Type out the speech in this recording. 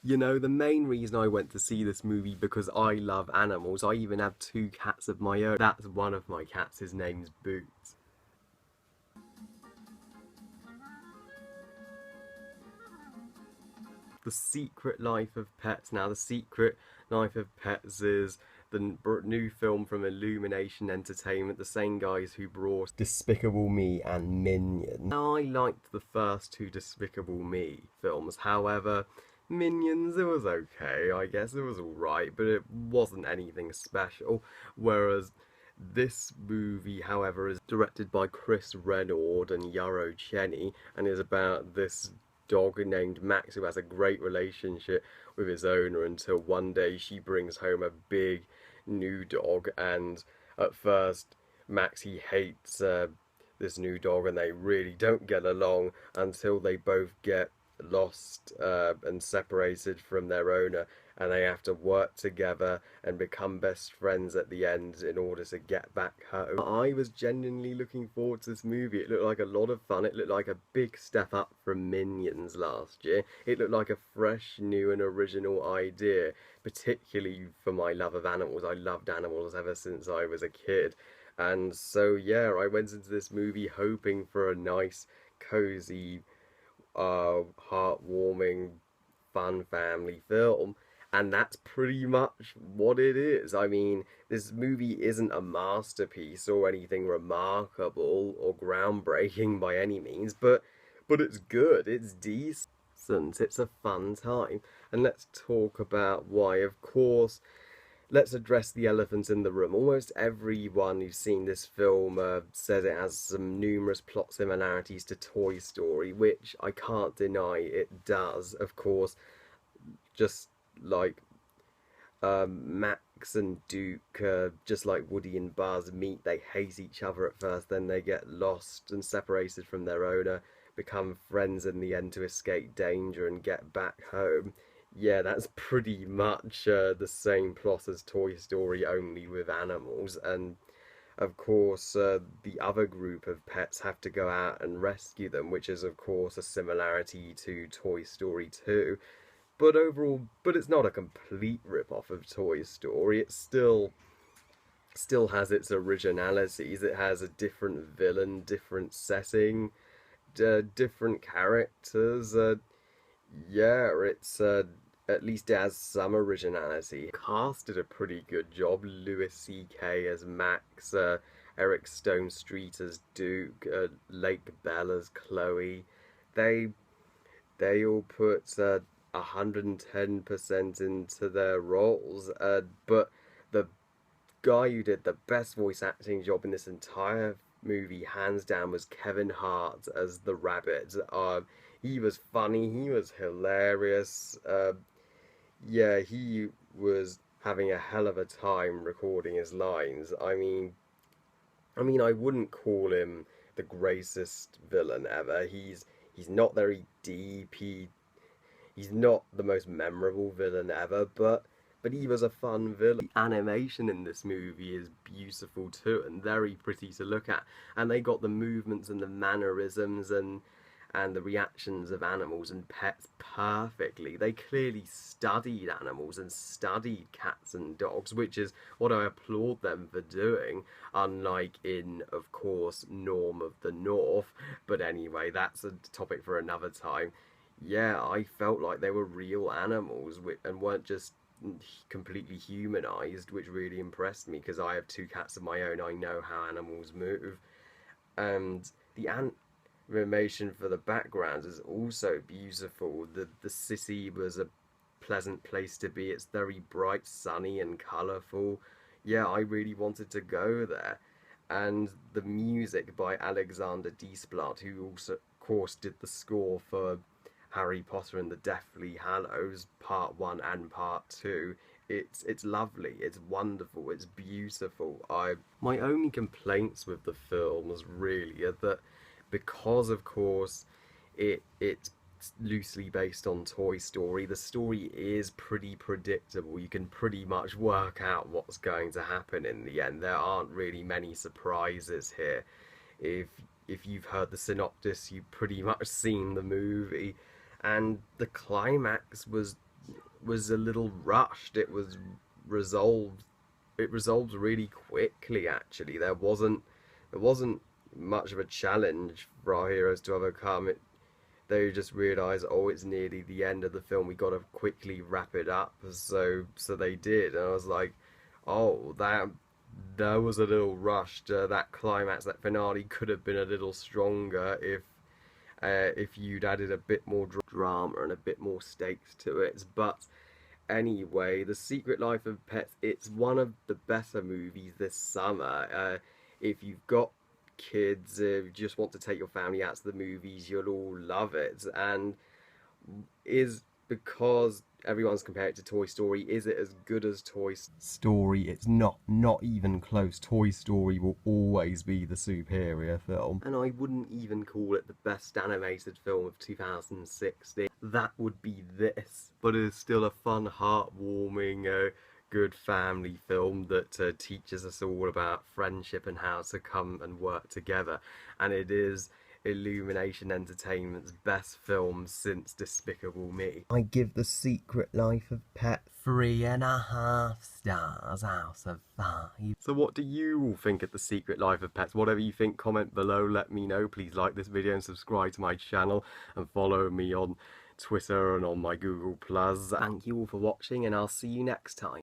You know, the main reason I went to see this movie because I love animals. I even have two cats of my own. That's one of my cats. His name's Boots. The Secret Life of Pets. Now, The Secret Life of Pets is the new film from Illumination Entertainment, the same guys who brought Despicable Me and Minions. Now, I liked the first two Despicable Me films, however, Minions, it was okay, I guess it was alright, but it wasn't anything special. Whereas this movie, however, is directed by Chris Renaud and Yarrow Cheney and is about this dog named Max who has a great relationship with his owner until one day she brings home a big new dog, and at first Max he hates this new dog and they really don't get along until they both get lost and separated from their owner, and they have to work together and become best friends at the end in order to get back home. I was genuinely looking forward to this movie. It looked like a lot of fun. It looked like a big step up from Minions last year. It looked like a fresh, new and original idea, particularly for my love of animals. I loved animals ever since I was a kid. And so, yeah, I went into this movie hoping for a nice, cozy, heartwarming, fun family film, and that's pretty much what it is. I mean, this movie isn't a masterpiece or anything remarkable or groundbreaking by any means, but it's good. It's decent. It's a fun time. And let's talk about why. Of course, let's address the elephant in the room. Almost everyone who's seen this film says it has some numerous plot similarities to Toy Story, which I can't deny it does. Of course, just like Max and Duke, just like Woody and Buzz, meet. They hate each other at first, then they get lost and separated from their owner, become friends in the end to escape danger and get back home. Yeah, that's pretty much the same plot as Toy Story, only with animals. And of course, the other group of pets have to go out and rescue them, which is, of course, a similarity to Toy Story 2. But overall, but it's not a complete rip-off of Toy Story. It still has its originalities. It has a different villain, different setting, different characters. Yeah, it's at least it has some originality. Cast did a pretty good job. Louis C.K. as Max, Eric Stone Street as Duke, Lake Bell as Chloe. They they all put 110% into their roles. But the guy who did the best voice acting job in this entire movie, hands down, was Kevin Hart as the rabbit. He was funny, he was hilarious. Yeah, he was having a hell of a time recording his lines. I wouldn't call him the greatest villain ever. He's not very deep. He's not the most memorable villain ever, but he was a fun villain. The animation in this movie is beautiful too and very pretty to look at. And they got the movements and the mannerisms and the reactions of animals and pets perfectly. They clearly studied animals and studied cats and dogs, which is what I applaud them for doing, unlike in, of course, Norm of the North. But anyway, that's a topic for another time. Yeah, I felt like they were real animals and weren't just completely humanized, which really impressed me because I have two cats of my own. I know how animals move, and the animation for the backgrounds is also beautiful. The city was a pleasant place to be. It's very bright, sunny, and colourful. Yeah, I really wanted to go there. And the music by Alexander Desplat, who also, of course, did the score for Harry Potter and the Deathly Hallows Part 1 and Part 2. It's lovely, it's wonderful, it's beautiful. I My only complaints with the films really are that because of course it's loosely based on Toy Story, the story is pretty predictable. You can pretty much work out what's going to happen in the end. There aren't really many surprises here. If if you've heard the synopsis, you've pretty much seen the movie, and the climax was was a little rushed. It was resolved. It resolved really quickly. Actually, there wasn't much of a challenge for our heroes to overcome. They just realised, oh, it's nearly the end of the film. We got to quickly wrap it up. So they did, and I was like, oh, that was a little rushed. That climax, that finale, could have been a little stronger if you'd added a bit more drama and a bit more stakes to it. But anyway, The Secret Life of Pets, it's one of the better movies this summer. If you've got kids, if you just want to take your family out to the movies, you'll all love it. And is because everyone's compared it to Toy Story, is it as good as Toy Story? It's not even close. Toy Story will always be the superior film. And I wouldn't even call it the best animated film of 2016. That would be this. But it is still a fun, heartwarming, good family film that teaches us all about friendship and how to come and work together. And it is Illumination Entertainment's best film since Despicable Me. I give The Secret Life of Pets 3.5 stars out of 5. So what do you all think of The Secret Life of Pets? Whatever you think, comment below, let me know. Please like this video and subscribe to my channel and follow me on Twitter and on my Google+. Thank you all for watching, and I'll see you next time.